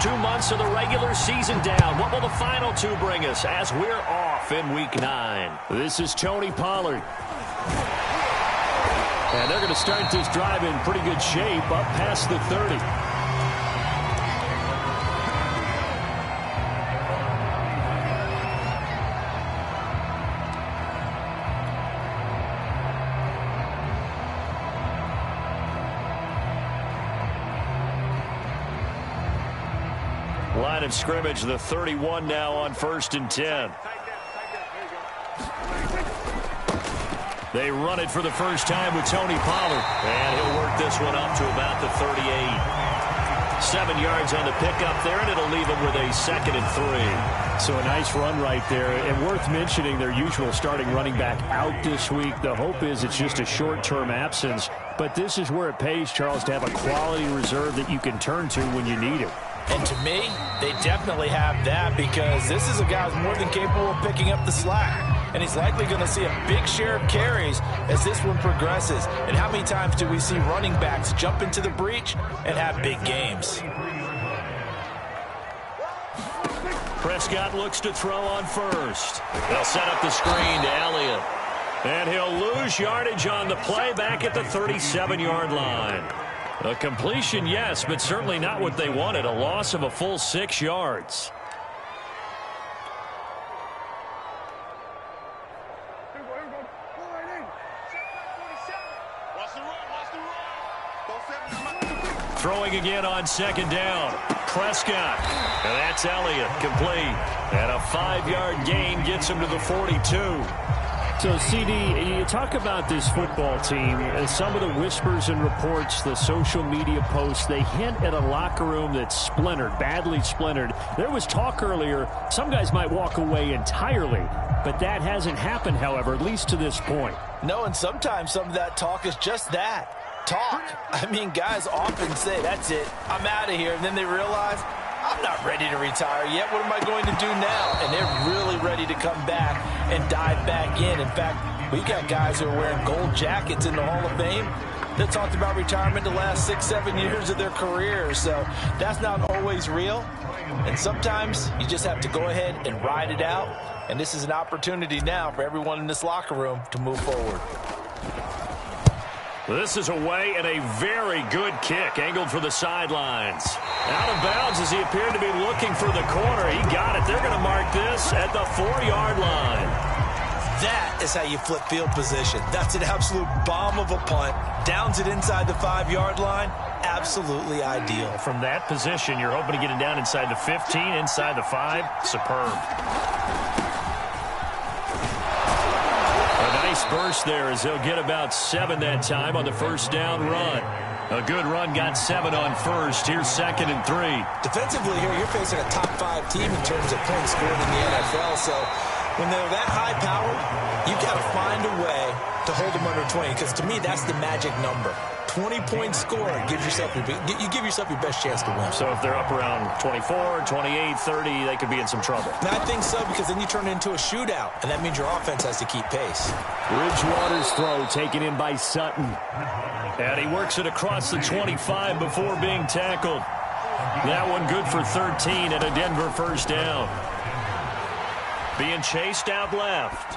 2 months of the regular season down. What will the final 2 bring us as we're off in Week 9? This is Tony Pollard. And they're going to start this drive in pretty good shape up past the 30. Line of scrimmage, the 31 now on 1st and 10. They run it for the first time with Tony Pollard. And he'll work this one up to about the 38. 7 yards on the pickup there, and it'll leave him with a 2nd and 3. So a nice run right there. And worth mentioning their usual starting running back out this week. The hope is it's just a short-term absence. But this is where it pays, Charles, to have a quality reserve that you can turn to when you need it. And to me, they definitely have that because this is a guy who's more than capable of picking up the slack. And he's likely going to see a big share of carries as this one progresses. And how many times do we see running backs jump into the breach and have big games? Prescott looks to throw on first. They'll set up the screen to Elliott. And he'll lose yardage on the play back at the 37-yard line. A completion, yes, but certainly not what they wanted. A loss of a full 6 yards. Throwing again on 2nd down. Prescott. And that's Elliott, complete. And a 5-yard gain gets him to the 42. So, CD, you talk about this football team, and some of the whispers and reports, the social media posts, they hint at a locker room that's splintered, badly splintered. There was talk earlier, some guys might walk away entirely, but that hasn't happened, however, at least to this point. No, and sometimes some of that talk is just that, talk. I mean, guys often say, that's it, I'm out of here, and then they realize, I'm not ready to retire yet. What am I going to do now? And they're really ready to come back and dive back in. In fact, we've got guys who are wearing gold jackets in the Hall of Fame that talked about retirement the last 6-7 years of their careers. So that's not always real. And sometimes you just have to go ahead and ride it out. And this is an opportunity now for everyone in this locker room to move forward. This is away and a very good kick, angled for the sidelines. Out of bounds as he appeared to be looking for the corner. He got it. They're going to mark this at the 4-yard line. That is how you flip field position. That's an absolute bomb of a punt. Downs it inside the 5-yard line. Absolutely ideal. From that position, you're hoping to get it down inside the 15, inside the 5. Superb. Burst there as he'll get about 7 that time on the 1st down run. A good run, got 7 on 1st. Here's 2nd and 3. Defensively here, you're facing a top 5 team in terms of points scored in the NFL. So when they're that high-powered, you've got to find a way to hold them under 20. Because to me, that's the magic number. 20-point score gives yourself you give yourself your best chance to win. So if they're up around 24, 28, 30, they could be in some trouble. And I think so, because then you turn it into a shootout, and that means your offense has to keep pace. Bridgewater's throw taken in by Sutton. And he works it across the 25 before being tackled. That one good for 13 and a Denver 1st down. Being chased out left.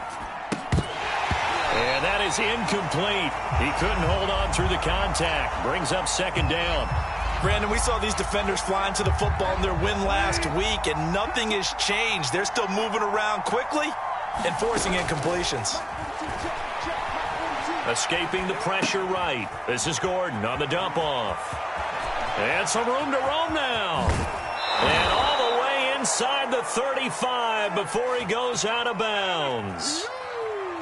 And that is incomplete. He couldn't hold on through the contact. Brings up 2nd down. Brandon, we saw these defenders flying to the football in their win last week, and nothing has changed. They're still moving around quickly and forcing incompletions. Escaping the pressure right. This is Gordon on the dump off. And some room to roam now. And all the way inside the 35 before he goes out of bounds.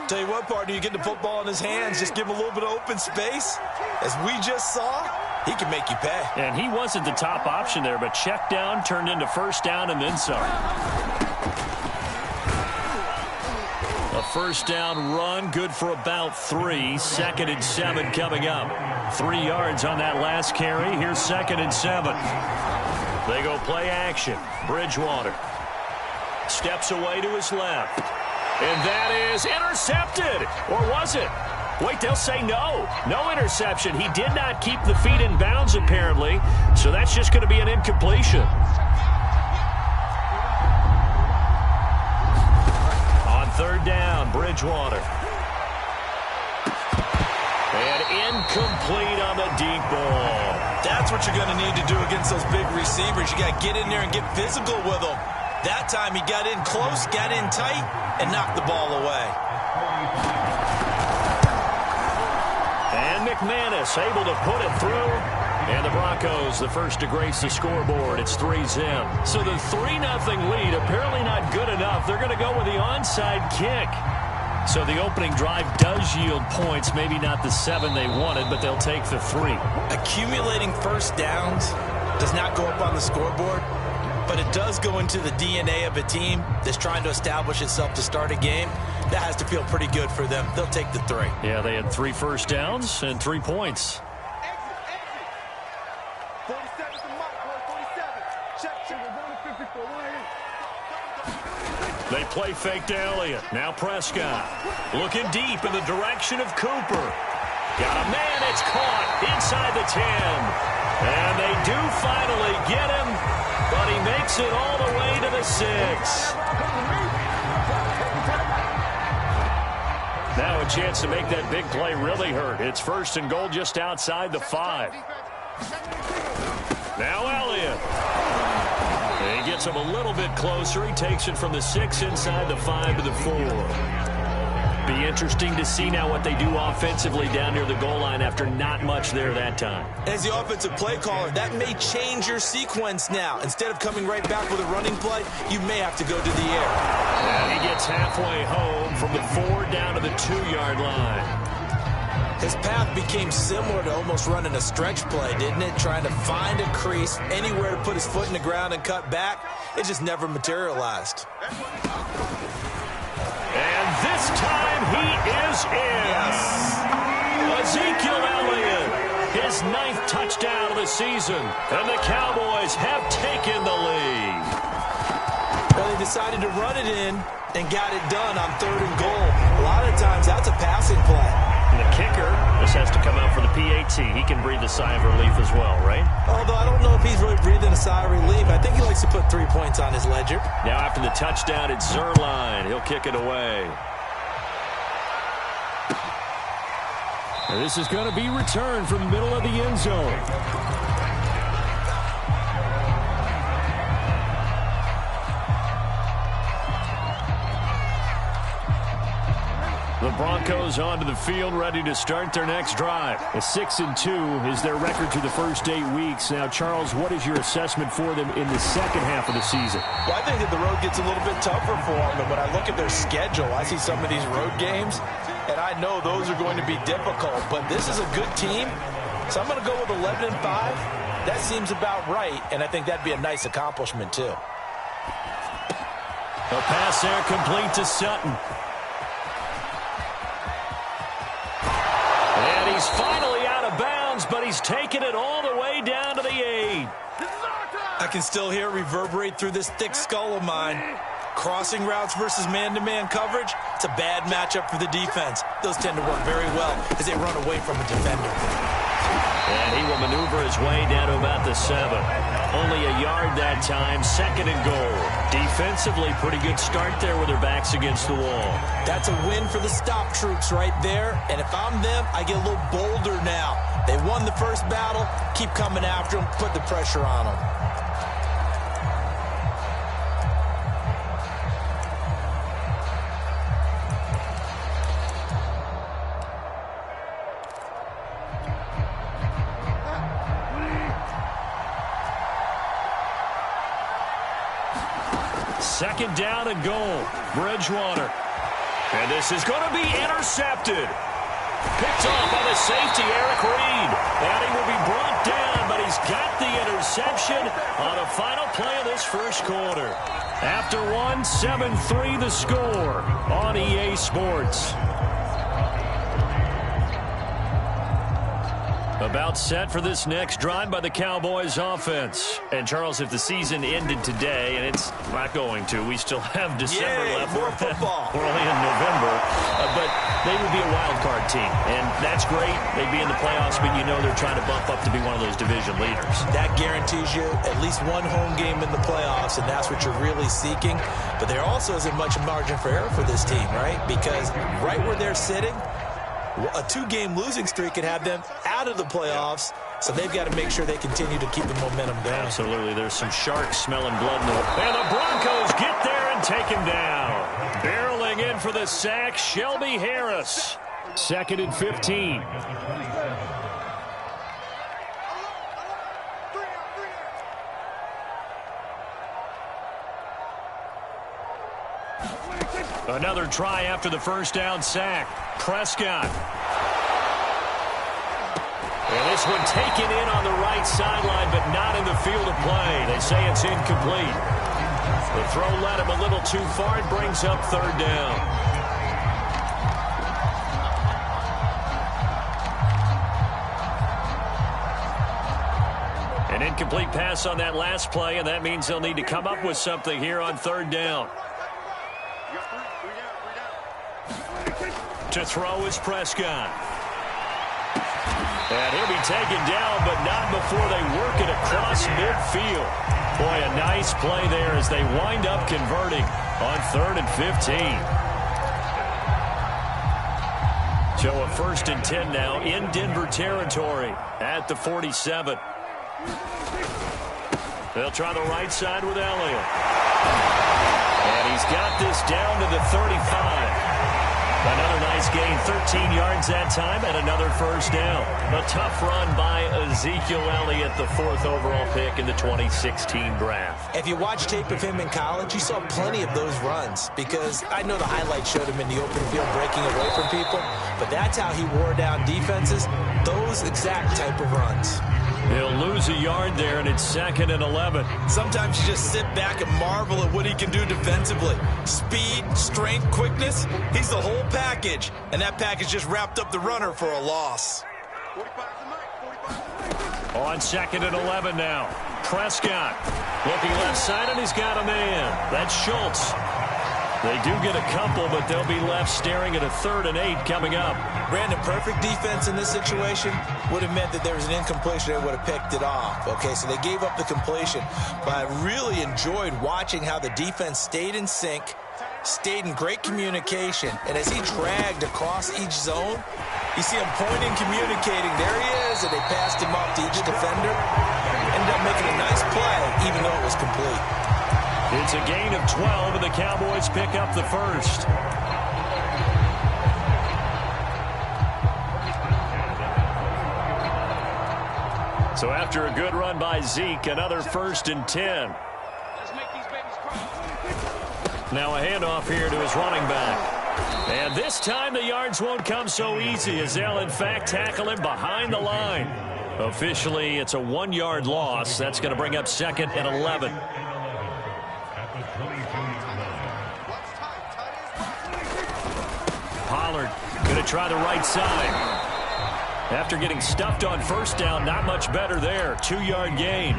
Tell you what, partner, you get the football in his hands, just give him a little bit of open space. As we just saw, he can make you pay. And he wasn't the top option there, but check down turned into 1st down and then some. A 1st down run, good for about 3. 2nd and 7 coming up. 3 yards on that last carry. Here's 2nd and 7. They go play action. Bridgewater steps away to his left. And that is intercepted. Or was it? Wait, they'll say no. No interception. He did not keep the feet in bounds, apparently. So that's just going to be an incompletion. On third down, Bridgewater. And incomplete on the deep ball. That's what you're going to need to do against those big receivers. You got to get in there and get physical with them. That time he got in close, got in tight, and knocked the ball away. And McManus able to put it through. And the Broncos, the first to grace the scoreboard. It's 3-zip. So the 3-0 lead, apparently not good enough. They're going to go with the onside kick. So the opening drive does yield points. Maybe not the 7 they wanted, but they'll take the 3. Accumulating first downs does not go up on the scoreboard, but it does go into the DNA of a team that's trying to establish itself to start a game. That has to feel pretty good for them. They'll take the 3. Yeah, they had 3 first downs and 3 points. They play fake to Elliott. Now Prescott. Looking deep in the direction of Cooper. Got a man. It's caught inside the 10. And they do finally get him, but he makes it all the way to the 6. Now a chance to make that big play really hurt. It's first and goal just outside the 5. Now Elliott. He gets him a little bit closer. He takes it from the 6 inside the 5 to the 4. Be interesting to see now what they do offensively down near the goal line after not much there that time. As the offensive play caller, that may change your sequence now. Instead of coming right back with a running play, you may have to go to the air. And he gets halfway home from the 4 down to the 2-yard line. His path became similar to almost running a stretch play, didn't it? Trying to find a crease, anywhere to put his foot in the ground and cut back. It just never materialized. And this time he is in. Yes. Ezekiel Elliott, his 9th touchdown of the season. And the Cowboys have taken the lead. Well, they decided to run it in and got it done on 3rd and goal. A lot of times that's a passing play. And the kicker, this has to come out for the PAT. He can breathe a sigh of relief as well, right? Although I don't know if he's really breathing a sigh of relief. I think he likes to put 3 points on his ledger. Now after the touchdown, it's Zerline. He'll kick it away. And this is going to be returned from the middle of the end zone. The Broncos onto the field, ready to start their next drive. A 6-2 is their record through the first 8 weeks. Now, Charles, what is your assessment for them in the second half of the season? Well, I think that the road gets a little bit tougher for them. And when I look at their schedule, I see some of these road games, and I know those are going to be difficult. But this is a good team, so I'm going to go with 11-5. That seems about right, and I think that'd be a nice accomplishment, too. A pass there complete to Sutton. And he's finally out of bounds, but he's taken it all the way down to the 8. I can still hear it reverberate through this thick skull of mine. Crossing routes versus man-to-man coverage, it's a bad matchup for the defense. Those tend to work very well as they run away from a defender. And he will maneuver his way down to about the 7. Only a yard that time, 2nd and goal. Defensively, pretty good start there with their backs against the wall. That's a win for the stop troops right there. And if I'm them, I get a little bolder now. They won the first battle. Keep coming after them. Put the pressure on them. Second down and goal. Bridgewater. And this is going to be intercepted. Picked off by the safety, Eric Reed. And he will be brought down, but he's got the interception on the final play of this first quarter. After one, 7-3 the score on EA Sports. About set for this next drive by the Cowboys offense. And, Charles, if the season ended today, and it's not going to, we still have December left. More football. We're only in November. But they would be a wild card team. And that's great. They'd be in the playoffs, but you know they're trying to bump up to be one of those division leaders. That guarantees you at least one home game in the playoffs, and that's what you're really seeking. But there also isn't much margin for error for this team, right? Because right where they're sitting, a 2-game losing streak could have them out of the playoffs, so they've got to make sure they continue to keep the momentum going. Absolutely. There's some sharks smelling blood in the... And the Broncos get there and take him down. Barreling in for the sack, Shelby Harris. 2nd and 15. Another try after the first down sack. Prescott. And this one taken in on the right sideline, but not in the field of play. They say it's incomplete. The throw led him a little too far. It brings up 3rd down. An incomplete pass on that last play, and that means they'll need to come up with something here on 3rd down. To throw is Prescott. And he'll be taken down, but not before they work it across midfield. Boy, a nice play there as they wind up converting on 3rd and 15. So a 1st and 10 now in Denver territory at the 47. They'll try the right side with Elliott. And he's got this down to the 35. Another nice gain, 13 yards that time, and another 1st down. A tough run by Ezekiel Elliott, the 4th overall pick in the 2016 draft. If you watch tape of him in college, you saw plenty of those runs, because I know the highlights showed him in the open field breaking away from people, but that's how he wore down defenses, those exact type of runs. He'll lose a yard there, and it's 2nd and 11. Sometimes you just sit back and marvel at what he can do defensively. Speed, strength, quickness, he's the whole package. And that package just wrapped up the runner for a loss. On 2nd and 11 now. Prescott looking left side, and he's got a man. That's Schultz. They do get a couple, but they'll be left staring at a 3rd and 8 coming up. Brandon, perfect defense in this situation would have meant that there was an incompletion. They would have picked it off. Okay, so they gave up the completion. But I really enjoyed watching how the defense stayed in sync, stayed in great communication. And as he dragged across each zone, you see him pointing, communicating. There he is, and they passed him off to each defender. Ended up making a nice play, even though it was complete. It's a gain of 12, and the Cowboys pick up the 1st. So after a good run by Zeke, another 1st and 10. Now a handoff here to his running back. And this time the yards won't come so easy as they'll, in fact, tackle him behind the line. Officially, it's a 1-yard loss. That's going to bring up 2nd and 11. Pollard going to try the right side. After getting stuffed on 1st down, not much better there. 2-yard gain.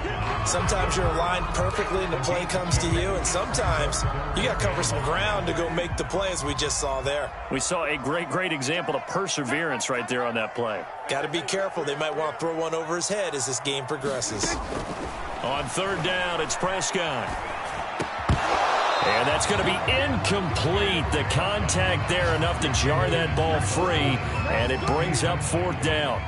Sometimes you're aligned perfectly and the play comes to you, and sometimes you got to cover some ground to go make the play, as we just saw there. We saw a great example of perseverance right there on that play. Got to be careful. They might want to throw one over his head as this game progresses. On 3rd down, it's Prescott. And that's going to be incomplete. The contact there enough to jar that ball free, and it brings up 4th down.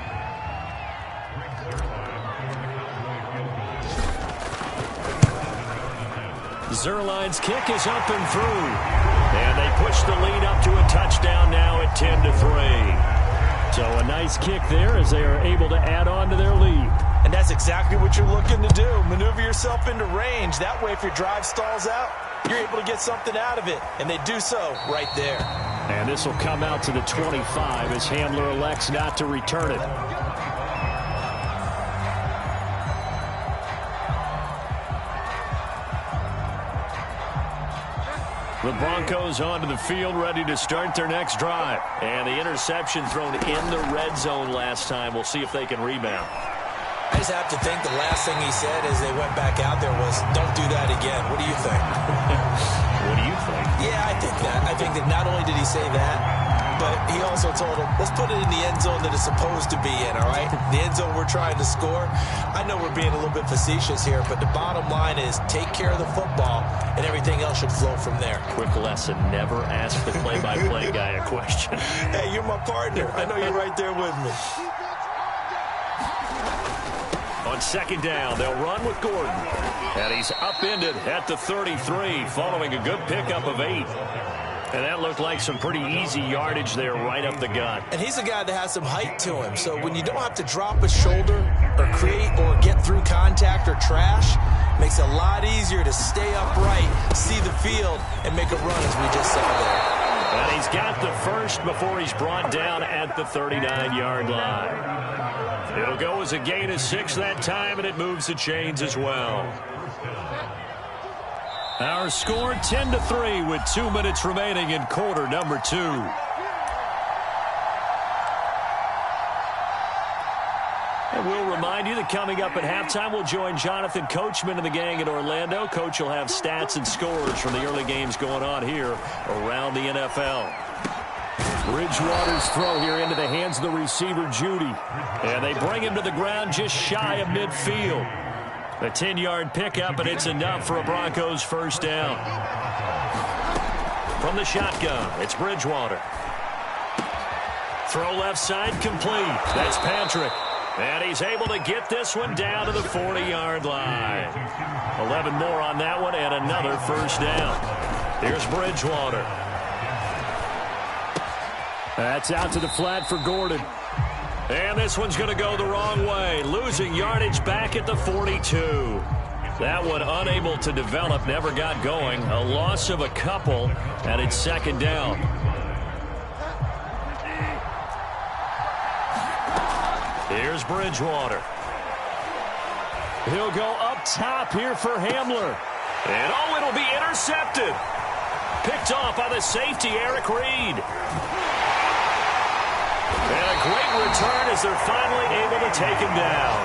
Zuerlein's kick is up and through. And they push the lead up to a touchdown now at 10-3. So a nice kick there as they are able to add on to their lead. And that's exactly what you're looking to do. Maneuver yourself into range. That way, if your drive stalls out, you're able to get something out of it. And they do so right there. And this will come out to the 25 as Handler elects not to return it. The Broncos onto the field, ready to start their next drive. And the interception thrown in the red zone last time. We'll see if they can rebound. I just have to think the last thing he said as they went back out there was, don't do that again. What do you think? What do you think? Yeah, I think that. I think that not only did he say that, but he also told him, let's put it in the end zone that it's supposed to be in, all right? The end zone we're trying to score. I know we're being a little bit facetious here, but the bottom line is take care of the football, and everything else should flow from there. Quick lesson, never ask the play-by-play guy a question. Hey, you're my partner. I know you're right there with me. On second down, they'll run with Gordon. And he's upended at the 33, following a good pickup of 8. And that looked like some pretty easy yardage there right up the gut. And he's a guy that has some height to him. So when you don't have to drop a shoulder or create or get through contact or trash, makes it a lot easier to stay upright, see the field, and make a run as we just saw there. And he's got the first before he's brought down at the 39-yard line. It'll go as a gain of 6 that time, and it moves the chains as well. Our score 10-3 with 2 minutes remaining in quarter number 2. And we'll remind you that coming up at halftime, we'll join Jonathan Coachman and the gang in Orlando. Coach will have stats and scores from the early games going on here around the NFL. Bridgewater's throw here into the hands of the receiver, Judy. And they bring him to the ground just shy of midfield. A 10-yard pickup, and it's enough for a Broncos first down. From the shotgun, it's Bridgewater. Throw left side, complete. That's Patrick. And he's able to get this one down to the 40-yard line. 11 more on that one, and another first down. Here's Bridgewater. That's out to the flat for Gordon. And this one's going to go the wrong way. Losing yardage back at the 42. That one unable to develop, never got going. A loss of a couple, and it's second down. Here's Bridgewater. He'll go up top here for Hamler. And oh, it'll be intercepted. Picked off by the safety, Eric Reed. And a great return as they're finally able to take him down.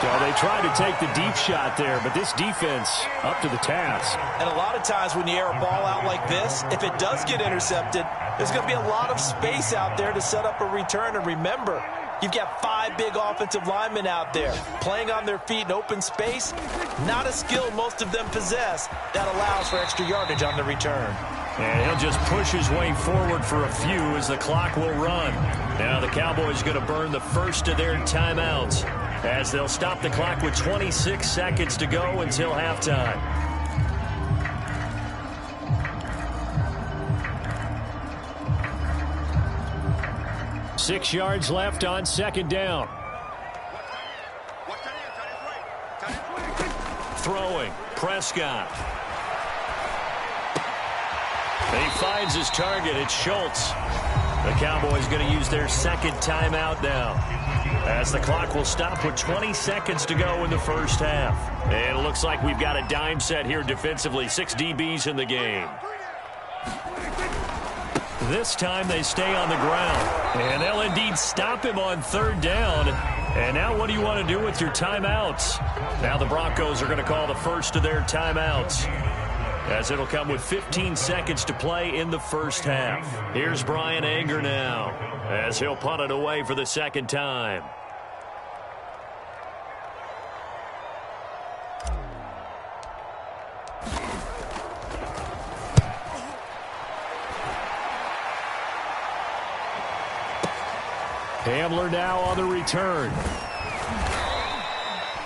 So they tried to take the deep shot there, but this defense up to the task. And a lot of times when you air a ball out like this, if it does get intercepted, there's going to be a lot of space out there to set up a return. And remember, you've got 5 big offensive linemen out there playing on their feet in open space. Not a skill most of them possess that allows for extra yardage on the return. And he'll just push his way forward for a few as the clock will run. Now the Cowboys going to burn the first of their timeouts as they'll stop the clock with 26 seconds to go until halftime. Six yards left on second down. Throwing, Prescott. He finds his target. It's Schultz. The Cowboys going to use their second timeout now, as the clock will stop with 20 seconds to go in the first half. And it looks like we've got a dime set here defensively. 6 DBs in the game. This time they stay on the ground. And they'll indeed stop him on third down. And now what do you want to do with your timeouts? Now the Broncos are going to call the first of their timeouts, as it'll come with 15 seconds to play in the first half. Here's Brian Anger now, as he'll punt it away for the second time. Hamler now on the return.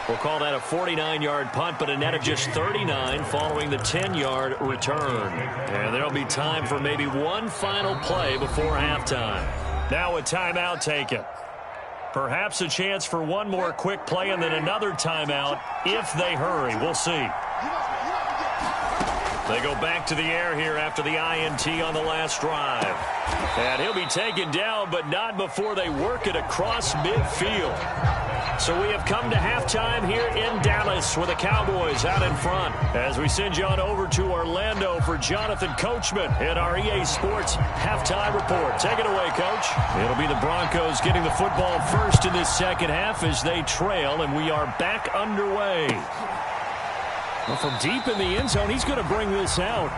We'll call that a 49-yard punt, but a net of just 39 following the 10-yard return. And there'll be time for maybe one final play before halftime. Now a timeout taken. Perhaps a chance for one more quick play and then another timeout if they hurry. We'll see. They go back to the air here after the INT on the last drive. And he'll be taken down, but not before they work it across midfield. So we have come to halftime here in Dallas with the Cowboys out in front. As we send you on over to Orlando for Jonathan Coachman in our EA Sports Halftime Report. Take it away, Coach. It'll be the Broncos getting the football first in this second half as they trail, and we are back underway. Well, from deep in the end zone, he's going to bring this out.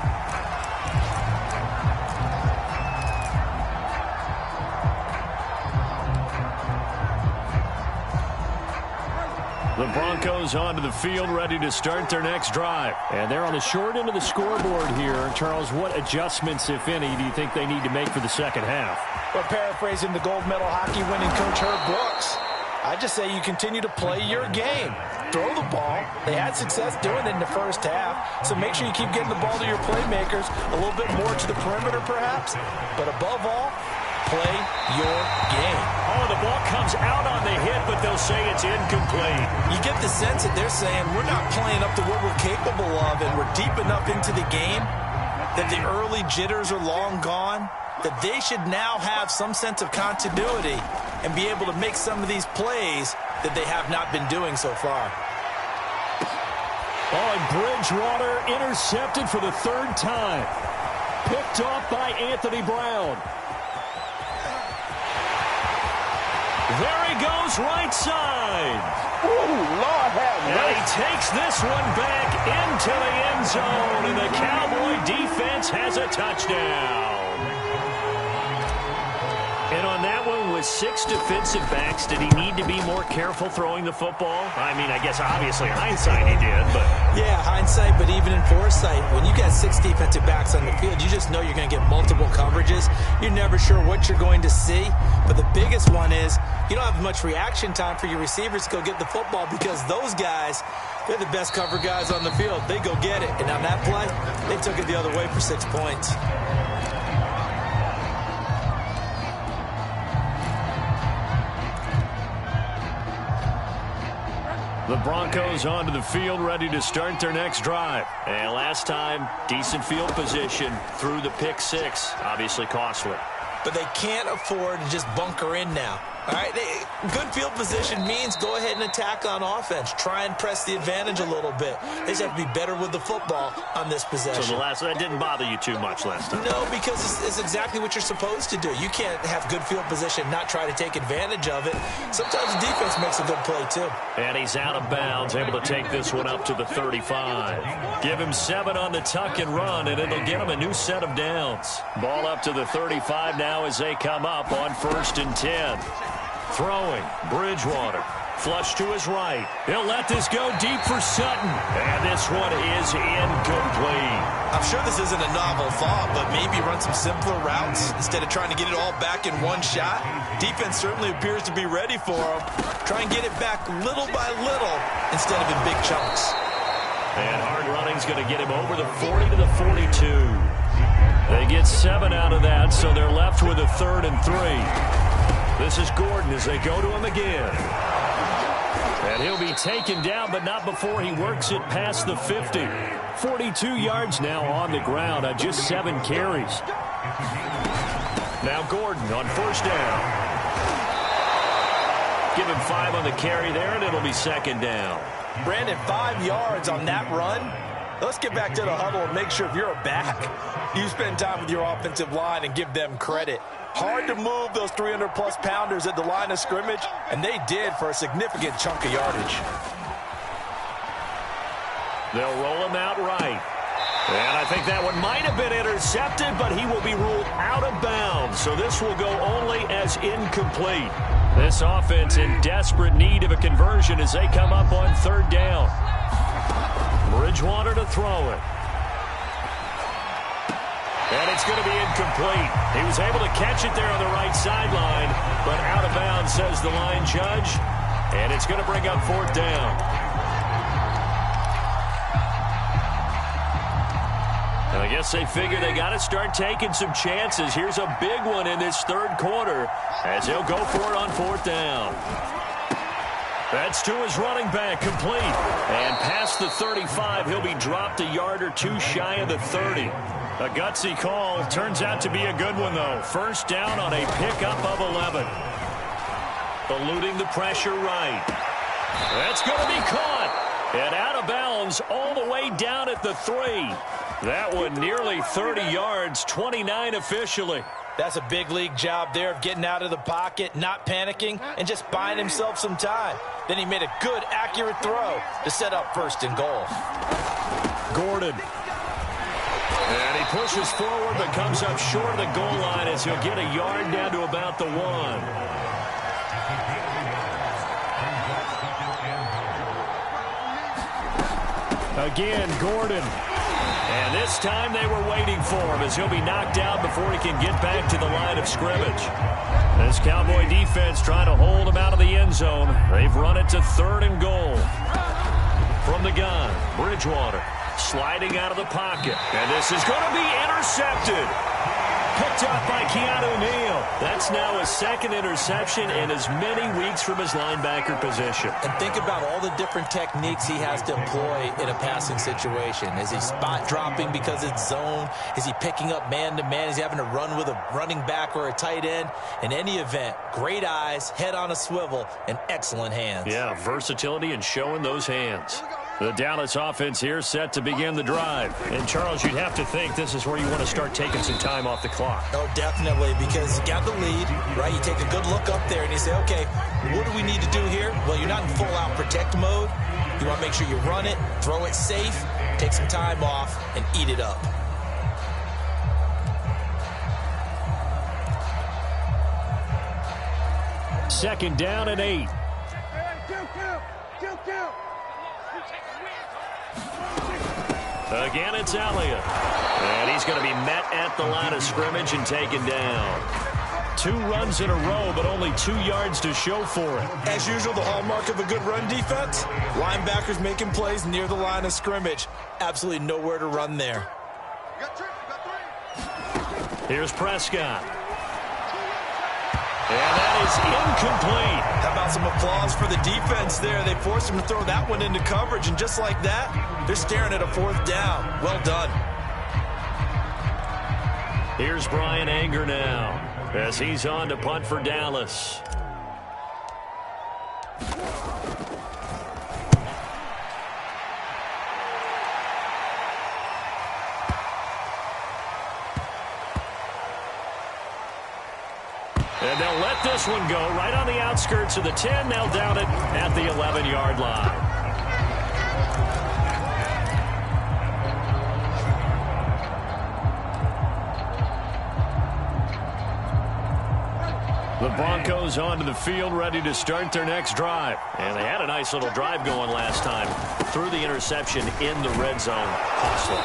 The Broncos onto the field, ready to start their next drive. And they're on the short end of the scoreboard here. Charles, what adjustments, if any, do you think they need to make for the second half? Well, paraphrasing the gold medal hockey winning coach Herb Brooks, I just say you continue to play your game. Throw the ball. They had success doing it in the first half, so make sure you keep getting the ball to your playmakers, a little bit more to the perimeter perhaps, but above all, play your game. Oh, the ball comes out on the hit, but they'll say it's incomplete. You get the sense that they're saying we're not playing up to what we're capable of, and we're deep enough into the game that the early jitters are long gone, that they should now have some sense of continuity and be able to make some of these plays that they have not been doing so far. Oh, and Bridgewater intercepted for the third time. Picked off by Anthony Brown. There he goes, right side. Ooh, Lord have mercy. And he takes this one back into the end zone, and the Cowboy defense has a touchdown. And on that one, with 6 defensive backs, did he need to be more careful throwing the football? I mean, I guess obviously hindsight he did, but... Yeah, hindsight, but even in foresight, when you got 6 defensive backs on the field, you just know you're going to get multiple coverages. You're never sure what you're going to see. But the biggest one is you don't have much reaction time for your receivers to go get the football because those guys, they're the best cover guys on the field. They go get it. And on that play, they took it the other way for 6 points. The Broncos onto the field, ready to start their next drive. And last time, decent field position through the pick 6. Obviously costly. But they can't afford to just bunker in now. All right, good field position means go ahead and attack on offense. Try and press the advantage a little bit. They just have to be better with the football on this possession. So that didn't bother you too much last time? No, because it's exactly what you're supposed to do. You can't have good field position, not try to take advantage of it. Sometimes the defense makes a good play, too. And he's out of bounds, able to take this one up to the 35. Give him 7 on the tuck and run, and it'll get him a new set of downs. Ball up to the 35 now as they come up on 1st and 10. Throwing, Bridgewater, flush to his right. He'll let this go deep for Sutton. And this one is incomplete. I'm sure this isn't a novel thought, but maybe run some simpler routes instead of trying to get it all back in one shot. Defense certainly appears to be ready for him. Try and get it back little by little instead of in big chunks. And hard running's going to get him over the 40 to the 42. They get 7 out of that, so they're left with a 3rd and 3. This is Gordon as they go to him again. And he'll be taken down, but not before he works it past the 50. 42 yards now on the ground on just 7 carries. Now Gordon on 1st down. Give him 5 on the carry there, and it'll be 2nd down. Brandon, 5 yards on that run. Let's get back to the huddle and make sure if you're a back, you spend time with your offensive line and give them credit. Hard to move those 300-plus pounders at the line of scrimmage, and they did for a significant chunk of yardage. They'll roll him out right. And I think that one might have been intercepted, but he will be ruled out of bounds. So this will go only as incomplete. This offense in desperate need of a conversion as they come up on 3rd down. Bridgewater to throw it. And it's going to be incomplete. He was able to catch it there on the right sideline, but out of bounds, says the line judge. And it's going to bring up 4th down. And I guess they figure they got to start taking some chances. Here's a big one in this 3rd quarter as he'll go for it on 4th down. That's to his running back, complete. And past the 35, he'll be dropped a yard or 2 shy of the 30. A gutsy call. Turns out to be a good one, though. 1st down on a pickup of 11. Eluding the pressure right. That's going to be caught. And out of bounds all the way down at the 3. That one nearly 30 yards, 29 officially. That's a big league job there of getting out of the pocket, not panicking, and just buying himself some time. Then he made a good, accurate throw to set up 1st and goal. Gordon. And he pushes forward but comes up short of the goal line as he'll get a yard down to about the 1. Again, Gordon. And this time they were waiting for him as he'll be knocked out before he can get back to the line of scrimmage. This Cowboy defense trying to hold him out of the end zone. They've run it to 3rd and goal. From the gun, Bridgewater sliding out of the pocket. And this is going to be intercepted. Picked up by Keanu Neal. That's now his 2nd interception in as many weeks from his linebacker position. And think about all the different techniques he has to employ in a passing situation. Is he spot dropping because it's zone? Is he picking up man-to-man? Is he having to run with a running back or a tight end? In any event, great eyes, head on a swivel, and excellent hands. Yeah, versatility and showing those hands. The Dallas offense here set to begin the drive. And, Charles, you'd have to think this is where you want to start taking some time off the clock. Oh, definitely, because you got the lead, right? You take a good look up there and you say, okay, what do we need to do here? Well, you're not in full-out protect mode. You want to make sure you run it, throw it safe, take some time off, and eat it up. Second down and 8. Again, it's Elliott. And he's going to be met at the line of scrimmage and taken down. 2 runs in a row, but only 2 yards to show for it. As usual, the hallmark of a good run defense, linebackers making plays near the line of scrimmage. Absolutely nowhere to run there. Here's Prescott. And that is incomplete. How about some applause for the defense there? They forced him to throw that one into coverage, and just like that, they're staring at a 4th down. Well done. Here's Brian Anger now as he's on to punt for Dallas. And they'll let this one go right on the outskirts of the 10. They'll down it at the 11-yard line. The Broncos onto the field, ready to start their next drive. And they had a nice little drive going last time. Threw the interception in the red zone. Costly.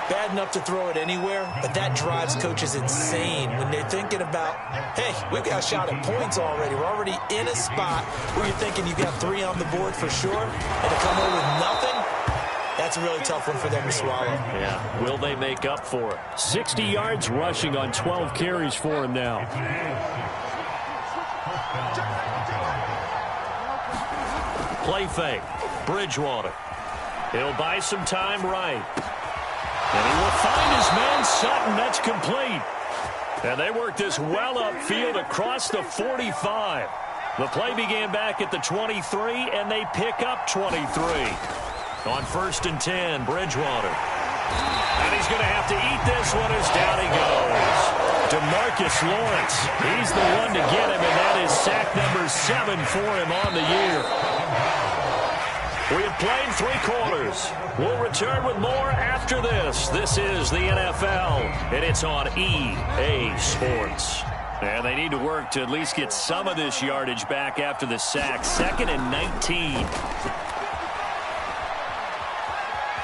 Bad enough to throw it anywhere, but that drives coaches insane when they're thinking about, hey, we've got a shot at points already. We're already in a spot where you're thinking you've got 3 on the board for sure, and to come away with nothing, that's a really tough one for them to swallow. Yeah, will they make up for it? 60 yards rushing on 12 carries for him now. Play fake. Bridgewater. He'll buy some time right. And he will find his man Sutton. That's complete. And they work this well upfield across the 45. The play began back at the 23, and they pick up 23. On 1st and 10, Bridgewater. And he's going to have to eat this one as down he goes. DeMarcus Lawrence. He's the one to get him, and that is sack number 7 for him on the year. We have played 3 quarters. We'll return with more after this. This is the NFL, and it's on EA Sports. And they need to work to at least get some of this yardage back after the sack. 2nd and 19.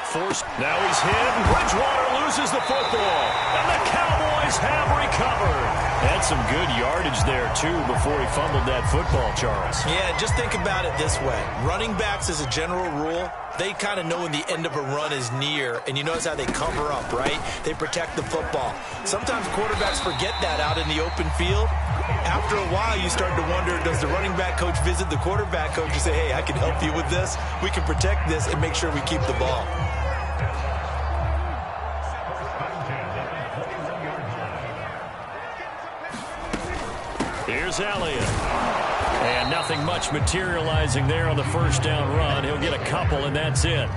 Forced. Now he's hit, and Bridgewater loses the football. And the Cowboys have recovered. Had some good yardage there, too, before he fumbled that football, Charles. Yeah, just think about it this way. Running backs, as a general rule, they kind of know when the end of a run is near, and you notice how they cover up, right? They protect the football. Sometimes quarterbacks forget that out in the open field. After a while, you start to wonder, does the running back coach visit the quarterback coach and say, hey, I can help you with this. We can protect this and make sure we keep the ball. Here's Elliott. And nothing much materializing there on the first down run. He'll get a couple, and that's it.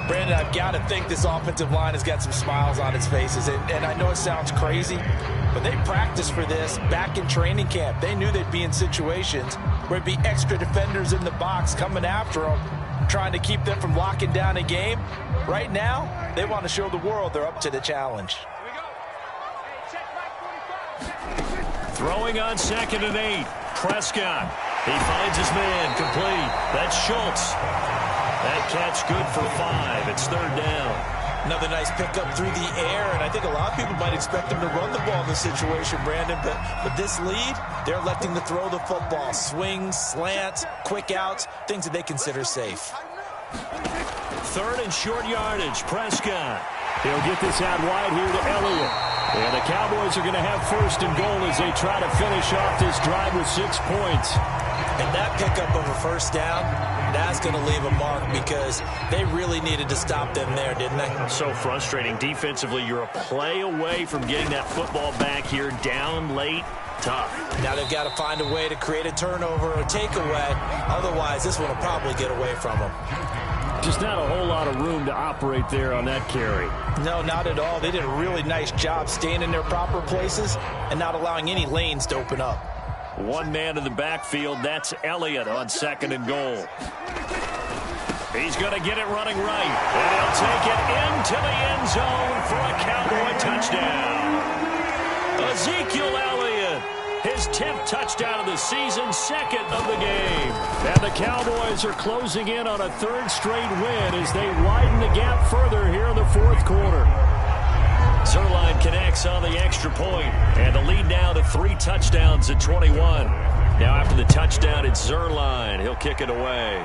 Brandon, I've got to think this offensive line has got some smiles on its faces. And I know it sounds crazy, but they practiced for this back in training camp. They knew they'd be in situations where it'd be extra defenders in the box coming after them, trying to keep them from locking down a game. Right now, they want to show the world they're up to the challenge. Throwing on 2nd and 8. Prescott. He finds his man complete. That's Schultz. That catch good for 5. It's 3rd down. Another nice pickup through the air, and I think a lot of people might expect him to run the ball in this situation, Brandon, but with this lead, they're electing to throw the football. Swings, slants, quick outs, things that they consider safe. 3rd and short yardage. Prescott. He'll get this out wide here to Elliott. And the Cowboys are going to have 1st and goal as they try to finish off this drive with 6 points. And that pickup of a 1st down, that's going to leave a mark because they really needed to stop them there, didn't they? So frustrating. Defensively, you're a play away from getting that football back here, down late. Tough. Now they've got to find a way to create a turnover or takeaway. Otherwise, this one will probably get away from them. Just not a whole lot of room to operate there on that carry. No, not at all. They did a really nice job staying in their proper places and not allowing any lanes to open up. One man in the backfield. That's Elliott on 2nd and goal. He's going to get it running right. And he'll take it into the end zone for a Cowboy touchdown. Ezekiel Elliott, his 10th touchdown of the season, 2nd of the game. And the Cowboys are closing in on a 3rd straight win as they widen the gap further here in the 4th quarter. Zuerlein connects on the extra point, and the lead now to 3 touchdowns at 21. Now after the touchdown, it's Zuerlein. He'll kick it away.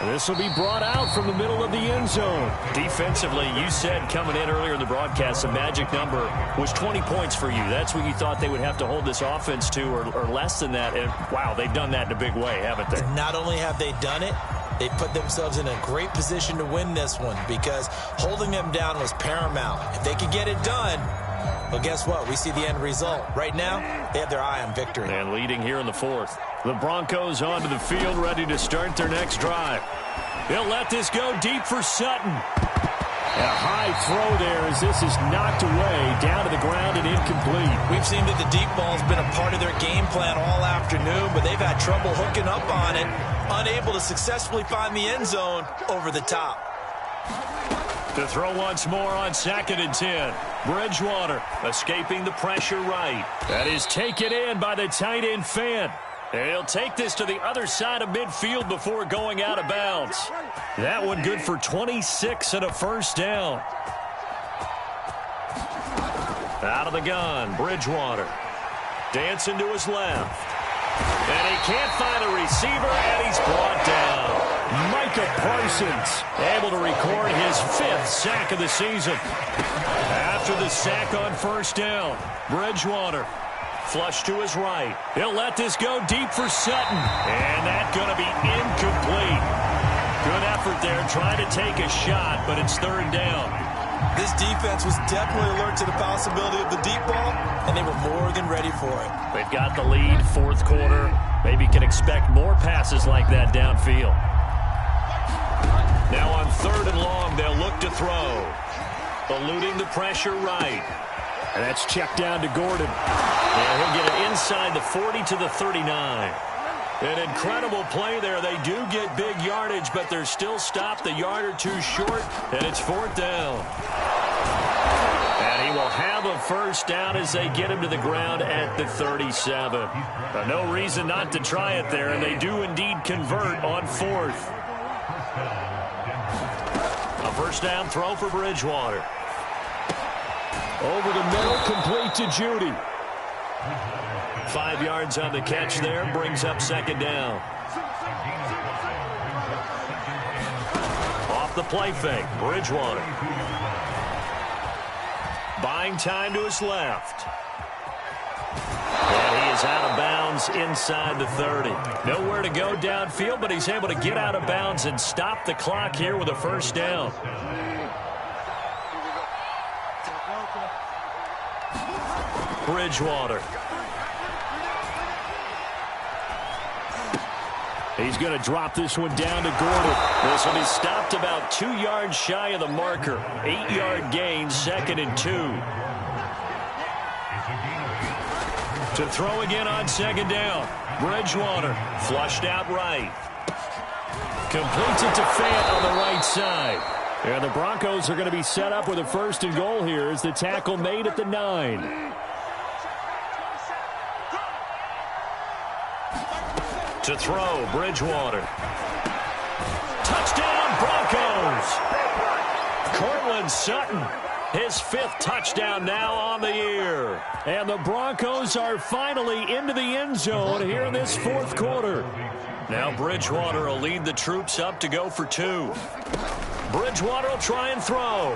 This will be brought out from the middle of the end zone. Defensively, you said coming in earlier in the broadcast, the magic number was 20 points for you. That's what you thought they would have to hold this offense to, or less than that. And, wow, they've done that in a big way, haven't they? Not only have they done it, they put themselves in a great position to win this one because holding them down was paramount. If they could get it done, well, guess what? We see the end result. Right now, they have their eye on victory. And leading here in the 4th. The Broncos onto the field, ready to start their next drive. They'll let this go deep for Sutton. A high throw there as this is knocked away, down to the ground and incomplete. We've seen that the deep ball's been a part of their game plan all afternoon, but they've had trouble hooking up on it, unable to successfully find the end zone over the top. To throw once more on 2nd and 10. Bridgewater escaping the pressure right. That is taken in by the tight end Fant. And he'll take this to the other side of midfield before going out of bounds. That one good for 26 and a 1st down. Out of the gun, Bridgewater. Dancing to his left. And he can't find a receiver, and he's brought down. Micah Parsons able to record his 5th sack of the season. After the sack on 1st down, Bridgewater. Flush to his right. He'll let this go deep for Sutton. And that's going to be incomplete. Good effort there trying to take a shot, but it's 3rd down. This defense was definitely alert to the possibility of the deep ball, and they were more than ready for it. They've got the lead, 4th quarter. Maybe can expect more passes like that downfield. Now on 3rd and long, they'll look to throw. Eluding the pressure right. And that's checked down to Gordon. Yeah, he'll get it inside the 40 to the 39. An incredible play there. They do get big yardage, but they're still stopped a yard or 2 short, and it's 4th down. And he will have a 1st down as they get him to the ground at the 37. No reason not to try it there, and they do indeed convert on 4th. A 1st down throw for Bridgewater. Over the middle, complete to Judy. 5 yards on the catch there, brings up 2nd down. Off the play fake, Bridgewater. Buying time to his left. And he is out of bounds inside the 30. Nowhere to go downfield, but he's able to get out of bounds and stop the clock here with a 1st down. Bridgewater. He's going to drop this one down to Gordon. This one is stopped about 2 yards shy of the marker. 8-yard gain, 2nd and 2. To throw again on 2nd down. Bridgewater flushed out right. Completes it to Fant on the right side. And the Broncos are going to be set up with a 1st and goal here as the tackle made at the 9. To throw, Bridgewater. Touchdown, Broncos! Cortland Sutton, his 5th touchdown now on the year. And the Broncos are finally into the end zone here in this 4th quarter. Now Bridgewater will lead the troops up to go for 2. Bridgewater will try and throw.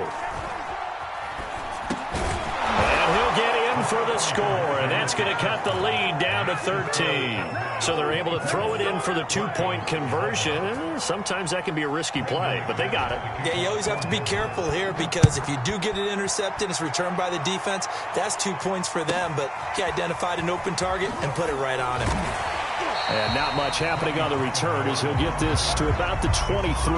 And he'll get in for the score, and that's going to cut the lead down to 13. So they're able to throw it in for the 2-point conversion. Sometimes that can be a risky play, but they got it. Yeah, you always have to be careful here because if you do get it intercepted, it's returned by the defense, that's 2 points for them. But he identified an open target and put it right on him. And not much happening on the return as he'll get this to about the 23.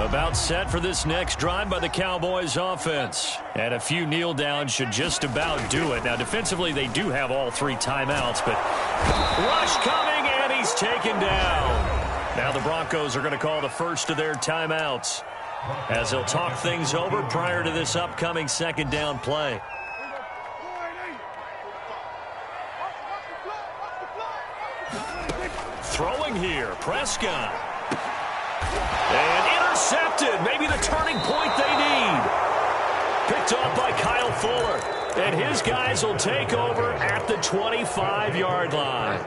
About set for this next drive by the Cowboys offense. And a few kneel downs should just about do it. Now, defensively, they do have all 3 timeouts, but rush coming, and he's taken down. Now the Broncos are going to call the first of their timeouts as they'll talk things over prior to this upcoming 2nd down play. Throwing here, Prescott. And intercepted. Maybe the turning point they need. Picked off by Kyle Fuller. And his guys will take over at the 25-yard line.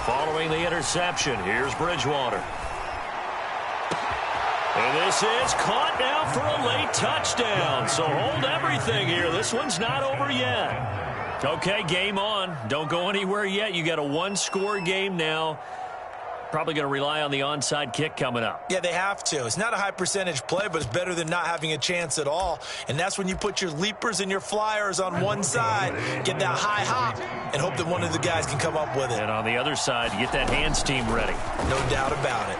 Following the interception, here's Bridgewater. And this is caught now for a late touchdown. So hold everything here. This one's not over yet. Okay, game on. Don't go anywhere yet. You got a 1-score game now. Probably going to rely on the onside kick coming up. Yeah, they have to. It's not a high percentage play, but it's better than not having a chance at all. And that's when you put your leapers and your flyers on one side, get that high hop, and hope that one of the guys can come up with it. And on the other side, get that hands team ready. No doubt about it.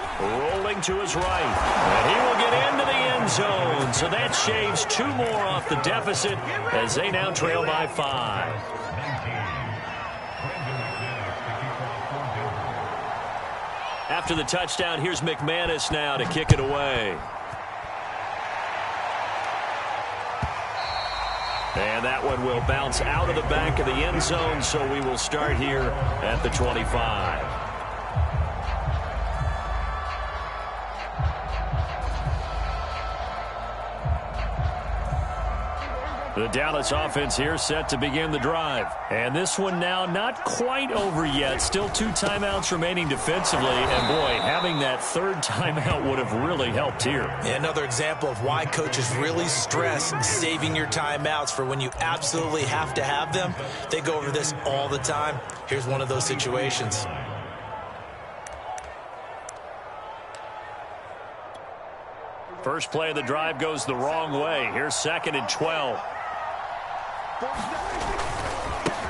Rolling to his right. And he will get into the end zone. So that shaves 2 more off the deficit as they now trail by 5. After the touchdown, here's McManus now to kick it away. And that one will bounce out of the back of the end zone, so we will start here at the 25. The Dallas offense here set to begin the drive. And this one now not quite over yet. Still 2 timeouts remaining defensively. And, boy, having that 3rd timeout would have really helped here. Another example of why coaches really stress saving your timeouts for when you absolutely have to have them. They go over this all the time. Here's one of those situations. First play of the drive goes the wrong way. Here's 2nd and 12.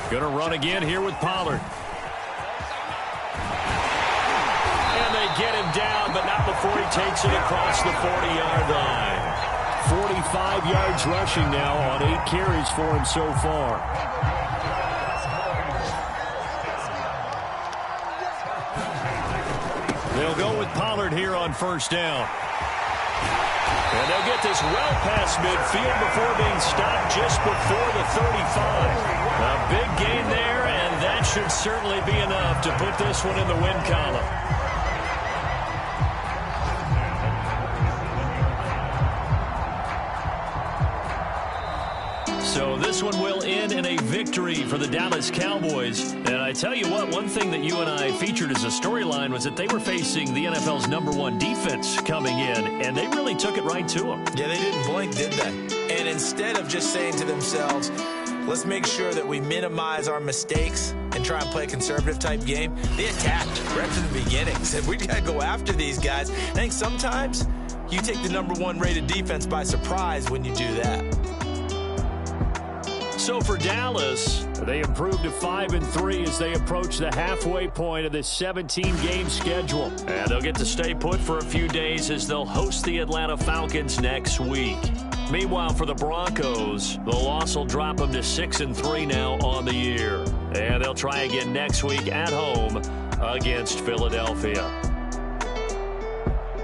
Going to run again here with Pollard. And they get him down, but not before he takes it across the 40-yard line. 45 yards rushing now on 8 carries for him so far. They'll go with Pollard here on 1st down. And they'll get this well past midfield before being stopped just before the 35. A big gain there, and that should certainly be enough to put this one in the win column. So this one will end in a victory for the Dallas Cowboys. And I tell you what, one thing that you and I featured as a storyline was that they were facing the NFL's #1 defense coming in, and they really took it right to them. Yeah, they didn't blink, did they? And instead of just saying to themselves, let's make sure that we minimize our mistakes and try and play a conservative type game, they attacked right from the beginning. Said, we got to go after these guys. I think sometimes You take the #1 rated defense by surprise when you do that. So for Dallas, they improved to 5-3 as they approach the halfway point of this 17-game schedule. And they'll get to stay put for a few days as they'll host the Atlanta Falcons next week. Meanwhile, for the Broncos, the loss will drop them to 6-3 now on the year. And they'll try again next week at home against Philadelphia.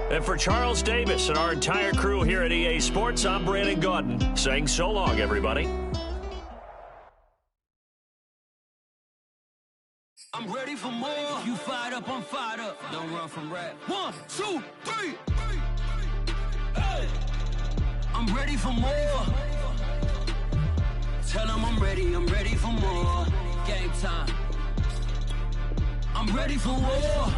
And for Charles Davis and our entire crew here at EA Sports, I'm Brandon Gaudin saying so long, everybody. I'm ready for more. If you fired up, I'm fired up. Don't run from rap. 1, 2, 3. Hey. I'm ready for more. Tell them I'm ready for more. Game time. I'm ready for war.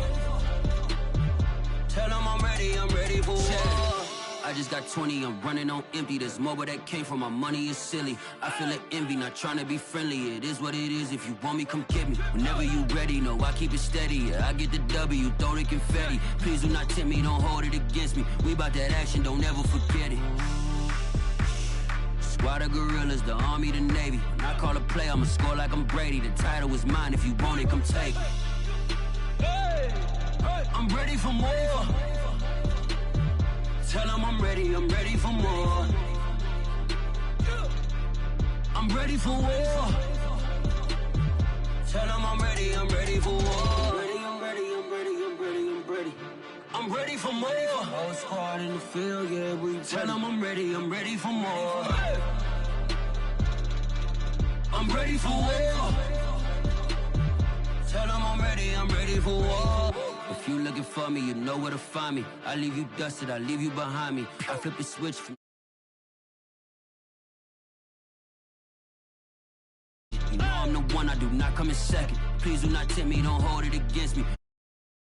Tell them I'm ready for war. I just got 20, I'm running on empty. There's more where that came from, my money is silly. I feel like envy, not trying to be friendly. It is what it is, if you want me, come get me. Whenever you ready, no, I keep it steady. Yeah, I get the W, throw the confetti. Please do not tempt me, don't hold it against me. We about that action, don't ever forget it. Squad of gorillas, the army, the navy. When I call a play, I'ma score like I'm Brady. The title is mine, if you want it, come take it. Hey, hey. I'm ready for more. Tell them I'm ready for more. I'm ready for war. Tell them I'm ready for war. I'm ready for more. Whole squad in the field, yeah, we tell them I'm ready for more. I'm ready for war. Tell them I'm ready for war. If you looking for me, you know where to find me. I leave you dusted, I leave you behind me. I flip the switch from... You know I'm the one, I do not come in second. Please do not tempt me, don't hold it against me.